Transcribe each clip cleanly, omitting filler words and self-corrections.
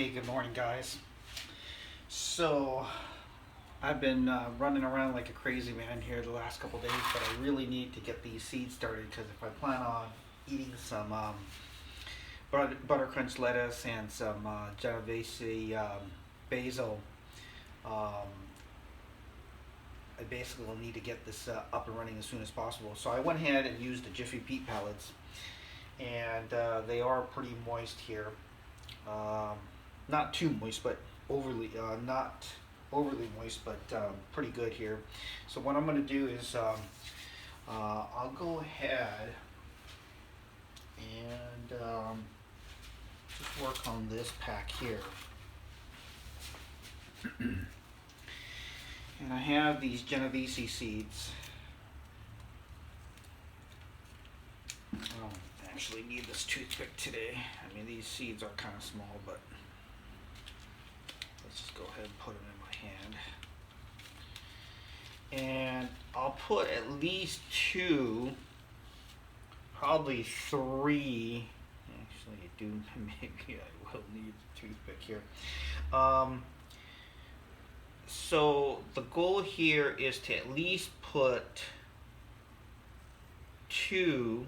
Hey, good morning, guys. So, I've been running around like a crazy man here the last couple days, but I really need to get these seeds started because if I plan on eating some butter crunch lettuce and some Genovese basil, um, I basically will need to get this up and running as soon as possible. So I went ahead and used the Jiffy Peat pellets, and they are pretty moist here. Um, Not too moist, but not overly moist, but pretty good here. So what I'm going to do is I'll go ahead and just work on this pack here. And I have these Genovese seeds. I don't actually need this toothpick today. I mean, these seeds are kind of small, but let's just go ahead and put them in my hand. And I'll put at least two, probably three. Actually, I do. Maybe I will need a toothpick here. So the goal here is to at least put two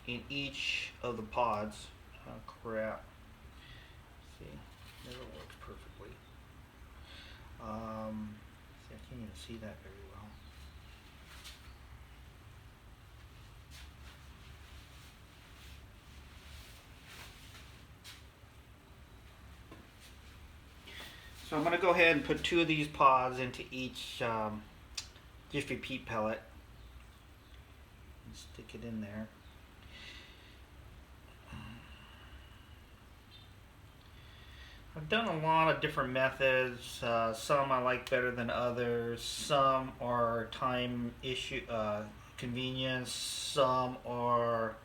in each of the pods. Oh crap. See, never works perfectly. See, I can't even see that very well. So I'm going to go ahead and put two of these pods into each Jiffy Peat pellet and stick it in there. I've done a lot of different methods. Some I like better than others. Some are convenience. Some are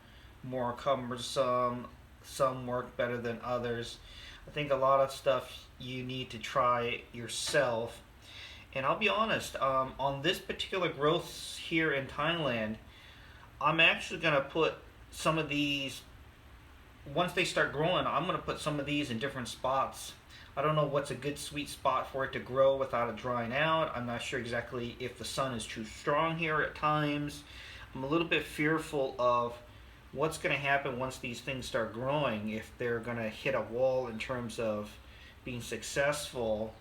more cumbersome. Some work better than others. I think a lot of stuff you need to try yourself. And I'll be honest, on this particular growth here in Thailand, I'm actually going to put some of these, once they start growing, I'm going to put some of these in different spots. I don't know what's a good sweet spot for it to grow without it drying out. I'm not sure exactly if the sun is too strong here at times. I'm a little bit fearful of what's going to happen once these things start growing, if they're going to hit a wall in terms of being successful,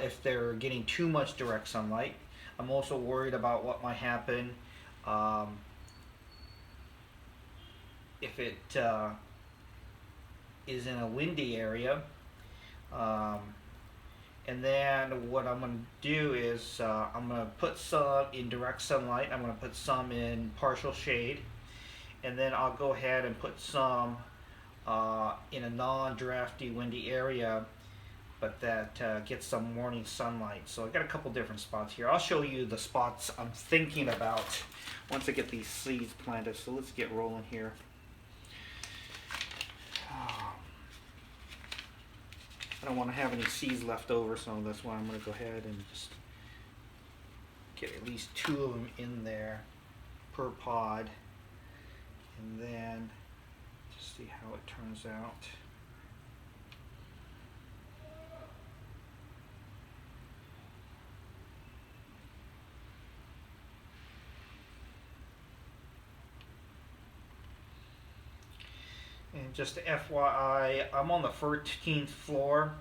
if they're getting too much direct sunlight. I'm also worried about what might happen if it is in a windy area. And then what I'm going to do is I'm going to put some in direct sunlight. I'm going to put some in partial shade. And then I'll go ahead and put some in a non-drafty, windy area, but that gets some morning sunlight. So I've got a couple different spots here. I'll show you the spots I'm thinking about once I get these seeds planted. So let's get rolling here. I don't want to have any seeds left over, so that's why I'm going to go ahead and just get at least two of them in there per pod. And then just see how it turns out. And just FYI, I'm on the 13th floor,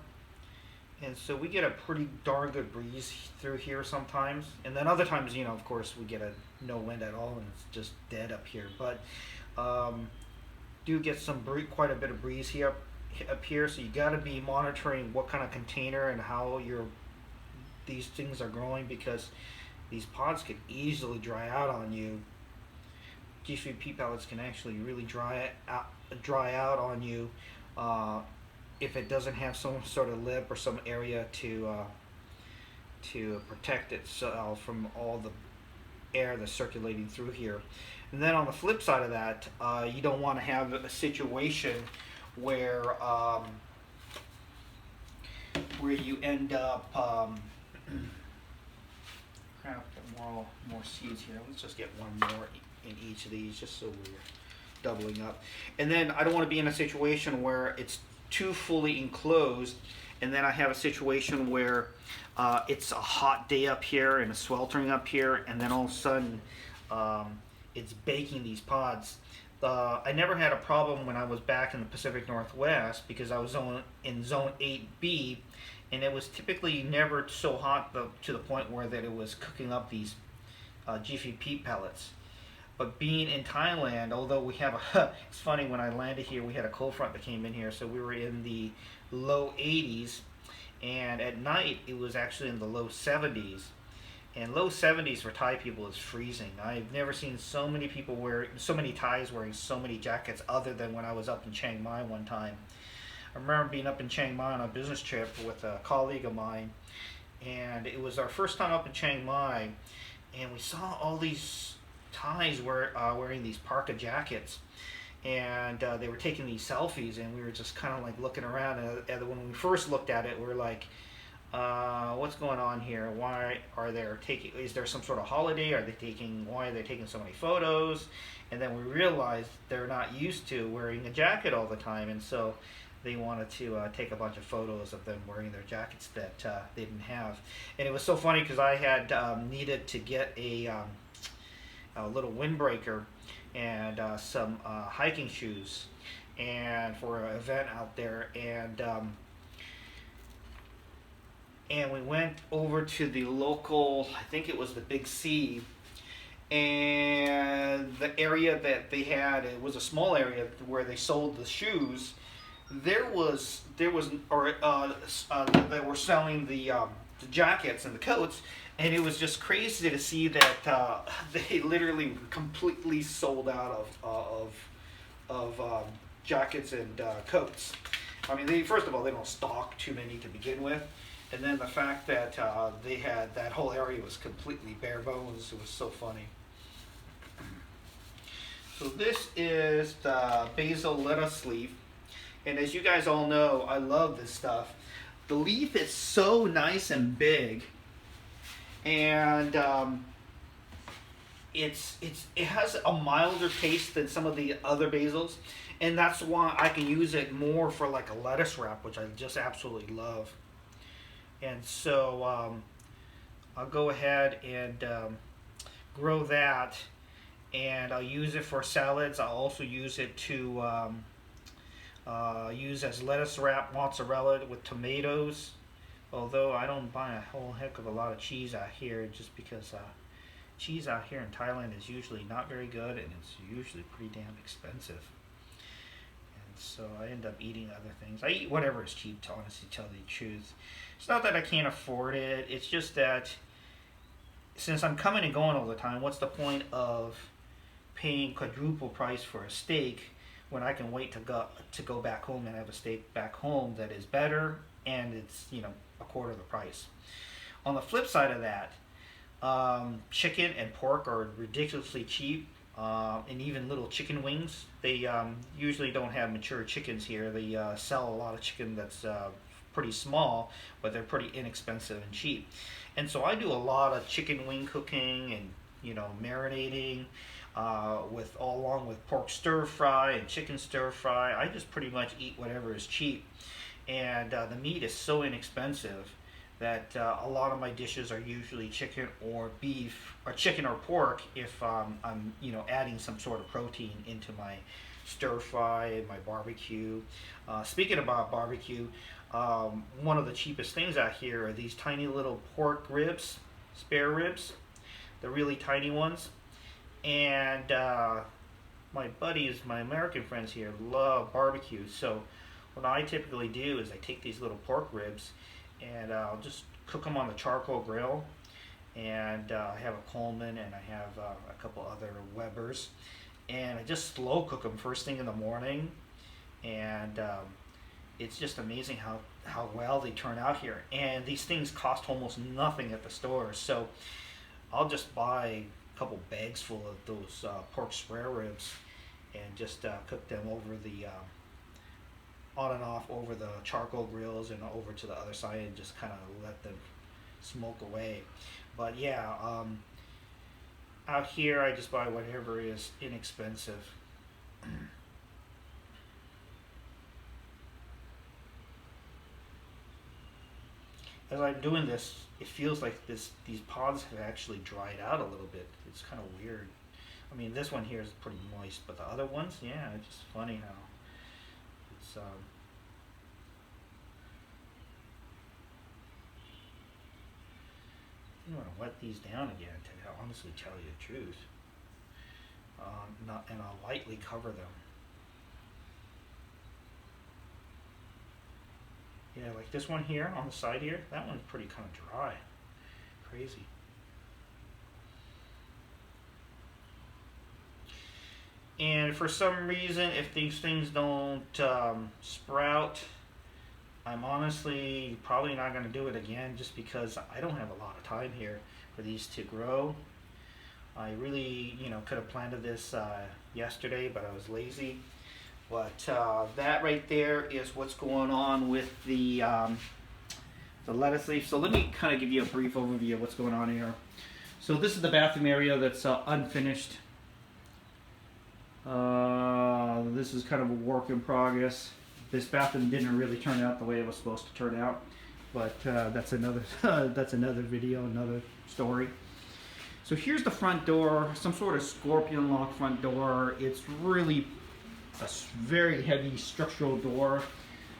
and so we get a pretty darn good breeze through here sometimes. And then other times, you know, of course, we get no wind at all, and it's just dead up here. But do get quite a bit of breeze here up here, so you got to be monitoring what kind of container and how these things are growing, because these pods could easily dry out on you. Jiffy Peat pellets can actually really dry out on you if it doesn't have some sort of lip or some area to protect itself from all the air that's circulating through here. And then on the flip side of that, you don't want to have a situation where you end up crap, more seeds here. Let's just get one more in each of these, just so we're doubling up. And then I don't want to be in a situation where it's too fully enclosed, and then I have a situation where it's a hot day up here and a sweltering up here, and then all of a sudden it's baking these pods. I never had a problem when I was back in the Pacific Northwest because I was in Zone 8B, and it was typically never so hot to the point where that it was cooking up these Jiffy peat pellets. But being in Thailand, although we have it's funny, when I landed here, we had a cold front that came in here, so we were in the low 80s, and at night it was actually in the low 70s. And low 70s for Thai people is freezing. I've never seen so many Thais wearing so many jackets other than when I was up in Chiang Mai one time. I remember being up in Chiang Mai on a business trip with a colleague of mine, and it was our first time up in Chiang Mai, and we saw all these Thais wearing these parka jackets, and they were taking these selfies, and we were just kind of like looking around, and when we first looked at it, we were like, what's going on here? Why are they taking? Is there some sort of holiday? Why are they taking so many photos? And then we realized they're not used to wearing a jacket all the time, and so they wanted to take a bunch of photos of them wearing their jackets that they didn't have. And it was so funny because I had needed to get a little windbreaker and some hiking shoes, and for an event out there, and we went over to the local, I think it was the Big C, and the area that they had, it was a small area where they sold the shoes. They were selling the jackets and the coats, and it was just crazy to see that they literally completely sold out of jackets and coats. I mean, first of all, they don't stock too many to begin with. And then the fact that they had, that whole area was completely bare bones, it was so funny. So this is the basil lettuce leaf. And as you guys all know, I love this stuff. The leaf is so nice and big. And it has a milder taste than some of the other basils. And that's why I can use it more for like a lettuce wrap, which I just absolutely love. And so I'll go ahead and grow that, and I'll use it for salads. I'll also use it to use as lettuce wrap, mozzarella with tomatoes. Although I don't buy a whole heck of a lot of cheese out here, just because cheese out here in Thailand is usually not very good, and it's usually pretty damn expensive. So I end up eating other things. I eat whatever is cheap, to honestly tell the truth. It's not that I can't afford it. It's just that since I'm coming and going all the time, what's the point of paying quadruple price for a steak when I can wait to go back home and have a steak back home that is better and it's, a quarter of the price. On the flip side of that, chicken and pork are ridiculously cheap. And even little chicken wings. They usually don't have mature chickens here. They sell a lot of chicken that's pretty small, but they're pretty inexpensive and cheap. And so I do a lot of chicken wing cooking and marinating along with pork stir fry and chicken stir fry. I just pretty much eat whatever is cheap, and the meat is so inexpensive that a lot of my dishes are usually chicken or beef, or chicken or pork if I'm adding some sort of protein into my stir fry, my barbecue. Speaking about barbecue, one of the cheapest things out here are these tiny little pork ribs, spare ribs, the really tiny ones. And my buddies, my American friends here, love barbecue. So what I typically do is I take these little pork ribs and I'll just cook them on the charcoal grill, and I have a Coleman and I have a couple other Webers, and I just slow cook them first thing in the morning, and it's just amazing how well they turn out here. And these things cost almost nothing at the store, so I'll just buy a couple bags full of those pork spare ribs and just cook them over the on and off over the charcoal grills and over to the other side, and just kind of let them smoke away. But yeah, out here I just buy whatever is inexpensive. as I'm doing this, it feels like these pods have actually dried out a little bit. It's kind of weird. I mean, this one here is pretty moist, but the other ones, yeah, it's just funny how it's you want to wet these down again to honestly tell you the truth. Not, and I'll lightly cover them. Yeah, like this one here on the side here, that one's pretty kind of dry. Crazy. And for some reason, if these things don't sprout, I'm honestly probably not going to do it again, just because I don't have a lot of time here for these to grow. I really, could have planted this yesterday, but I was lazy. But that right there is what's going on with the lettuce leaf. So let me kind of give you a brief overview of what's going on here. So this is the bathroom area that's unfinished. This is kind of a work in progress. This bathroom didn't really turn out the way it was supposed to turn out, but that's another that's another video, another story. So here's the front door, some sort of scorpion lock front door. It's really a very heavy structural door.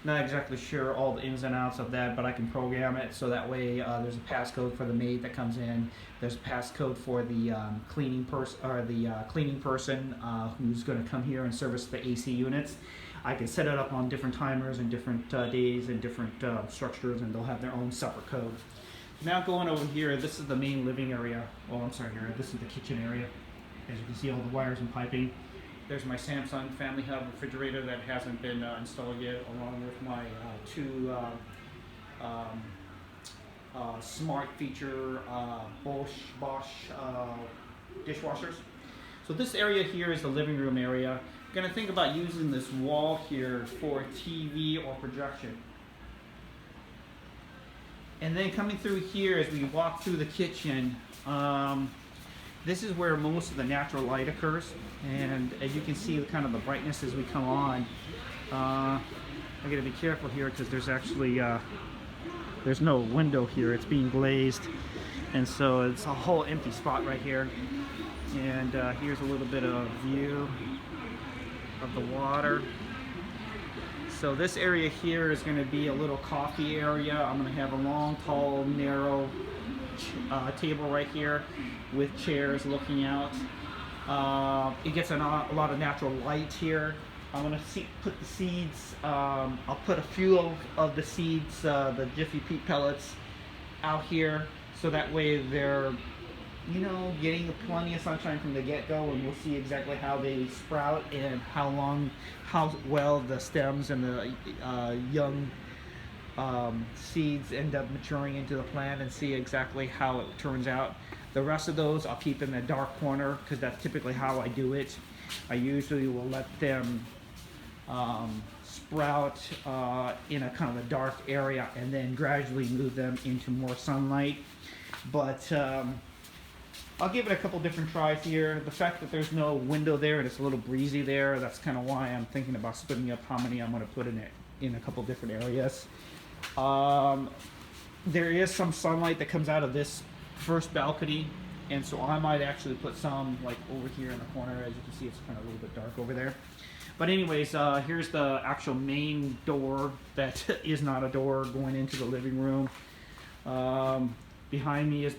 Not exactly sure all the ins and outs of that, but I can program it so that way there's a passcode for the maid that comes in. There's a passcode for the cleaning person who's going to come here and service the AC units. I can set it up on different timers and different days and different structures, and they'll have their own separate code. Now going over here, this is the main living area. Oh, I'm sorry, this is the kitchen area. As you can see, all the wires and piping. There's my Samsung Family Hub refrigerator that hasn't been installed yet, along with my two smart feature Bosch dishwashers. So this area here is the living room area. I'm going to think about using this wall here for TV or projection. And then coming through here as we walk through the kitchen, this is where most of the natural light occurs. And as you can see, kind of the brightness as we come on. I got to be careful here because there's actually there's no window here. It's being glazed, and so it's a whole empty spot right here. And here's a little bit of view of the water. So this area here is going to be a little coffee area. I'm going to have a long, tall, narrow table right here with chairs looking out. It gets a lot of natural light here. I'm going to put the seeds, I'll put a few of the seeds, the Jiffy Peat pellets out here, so that way they're, getting plenty of sunshine from the get-go, and we'll see exactly how they sprout and how well the stems and the young seeds end up maturing into the plant, and see exactly how it turns out. The rest of those I'll keep in the dark corner because that's typically how I do it. I usually will let them sprout in a kind of a dark area and then gradually move them into more sunlight. But I'll give it a couple different tries here. The fact that there's no window there and it's a little breezy there, that's kind of why I'm thinking about splitting up how many I'm going to put in it in a couple different areas. There is some sunlight that comes out of this first balcony, and so I might actually put some like over here in the corner. As you can see, it's kind of a little bit dark over there. But anyways, here's the actual main door that is not a door going into the living room. Behind me is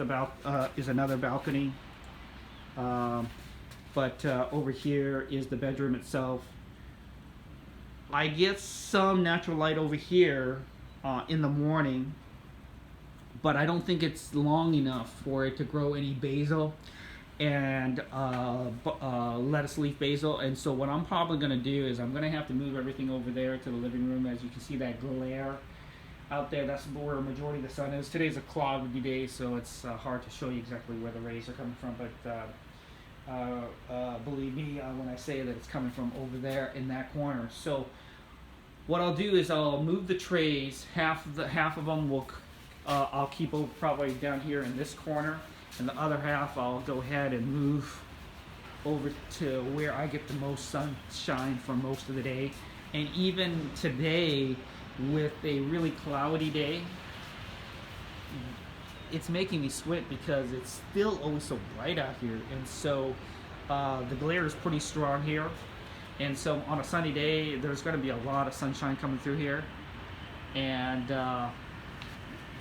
is another balcony, but over here is the bedroom itself. I get some natural light over here in the morning, but I don't think it's long enough for it to grow any basil and lettuce leaf basil. And so what I'm probably going to do is I'm going to have to move everything over there to the living room. As you can see that glare out there, that's where the majority of the sun is. Today's a cloudy day, so it's hard to show you exactly where the rays are coming from, but believe me when I say that it's coming from over there in that corner. So what I'll do is I'll move the trays. Half of them will I'll keep over probably down here in this corner, and the other half I'll go ahead and move over to where I get the most sunshine for most of the day. And even today, with a really cloudy day, it's making me squint because it's still always so bright out here, and so the glare is pretty strong here. And so on a sunny day, there's going to be a lot of sunshine coming through here, and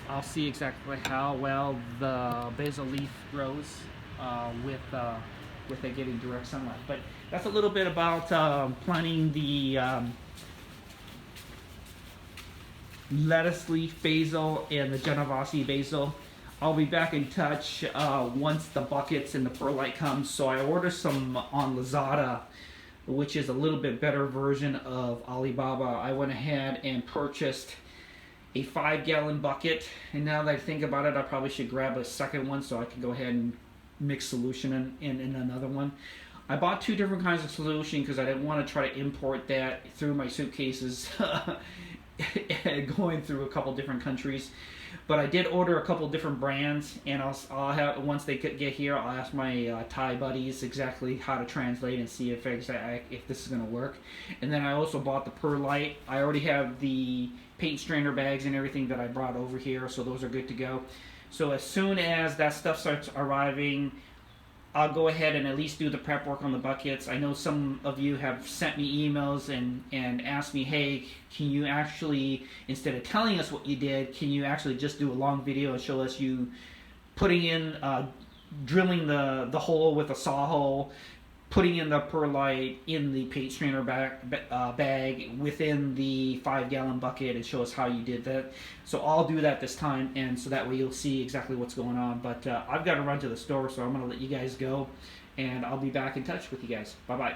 I'll see exactly how well the basil leaf grows with it getting direct sunlight. But that's a little bit about planting the lettuce leaf basil and the Genovese basil. I'll be back in touch once the buckets and the perlite come. So I ordered some on Lazada, which is a little bit better version of Alibaba. I went ahead and purchased a 5-gallon bucket, and now that I think about it, I probably should grab a second one so I can go ahead and mix solution in another one. I bought 2 different kinds of solution because I didn't want to try to import that through my suitcases going through a couple different countries. But I did order a couple different brands, and I'll have, once they get here, I'll ask my Thai buddies exactly how to translate and see if this is going to work. And then I also bought the perlite. I already have the paint strainer bags and everything that I brought over here, so those are good to go. So as soon as that stuff starts arriving, I'll go ahead and at least do the prep work on the buckets. I know some of you have sent me emails and asked me, hey, can you actually, instead of telling us what you did, can you actually just do a long video and show us you putting in, drilling the hole with a saw hole, putting in the perlite in the paint strainer bag within the 5-gallon bucket, and show us how you did that. So I'll do that this time, and so that way you'll see exactly what's going on. But I've got to run to the store, so I'm going to let you guys go, and I'll be back in touch with you guys. Bye-bye.